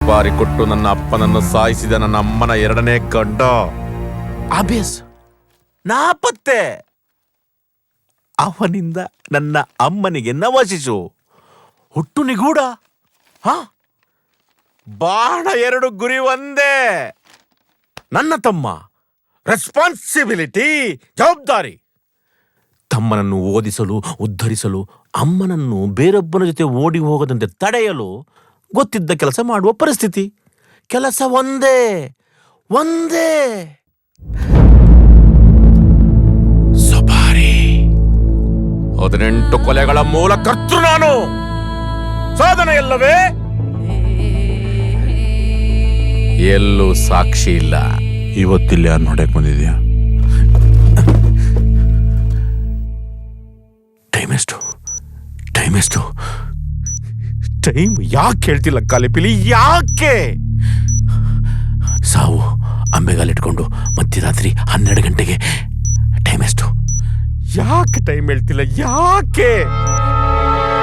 ಸುಪಾರಿ ಕೊಟ್ಟು ನನ್ನ ಅಪ್ಪನನ್ನು ಸಾಯಿಸಿದ ನನ್ನ ಅಮ್ಮನ ಎರಡನೇ ಗಂಡ ಅಬೇಸ್ ನಾಪತ್ತೆ. ಅವನಿಂದ ನನ್ನ ಅಮ್ಮನಿಗೆ ನವಶಿಶು ಹುಟ್ಟು ನಿಗೂಢ. ಬಾಣ ಎರಡು ಗುರಿ ಒಂದೇ. ನನ್ನ ತಮ್ಮ ರೆಸ್ಪಾನ್ಸಿಬಿಲಿಟಿ, ಜವಾಬ್ದಾರಿ. ತಮ್ಮನನ್ನು ಓದಿಸಲು, ಉದ್ಧರಿಸಲು, ಅಮ್ಮನನ್ನು ಬೇರೊಬ್ಬನ ಜೊತೆ ಓಡಿ ಹೋಗದಂತೆ ತಡೆಯಲು ಗೊತ್ತಿದ್ದ ಕೆಲಸ ಮಾಡುವ ಪರಿಸ್ಥಿತಿ. ಕೆಲಸ ಒಂದೇ 18 ಕೊಲೆಗಳ ಮೂಲ ಕರ್ತೃ ನಾನು. ಸಾಧನೆ ಇಲ್ಲವೇ? ಎಲ್ಲೂ ಸಾಕ್ಷಿ ಇಲ್ಲ. ಇವತ್ತಿಲ್ಲಿ ಯಾರು ನೋಡಕ್ ಬಂದಿದ್ಯಾ? ಟೈಮ್ ಯಾಕೆ ಹೇಳ್ತಿಲ್ಲ ಕಾಲಿಪಿಲಿ? ಯಾಕೆ? ಸಾವು ಅಂಬೆಗಾಲಿಟ್ಕೊಂಡು ಮಧ್ಯರಾತ್ರಿ 12 ಗಂಟೆಗೆ ಟೈಮ್ ಎಷ್ಟು? ಯಾಕೆ ಟೈಮ್ ಹೇಳ್ತಿಲ್ಲ? ಯಾಕೆ?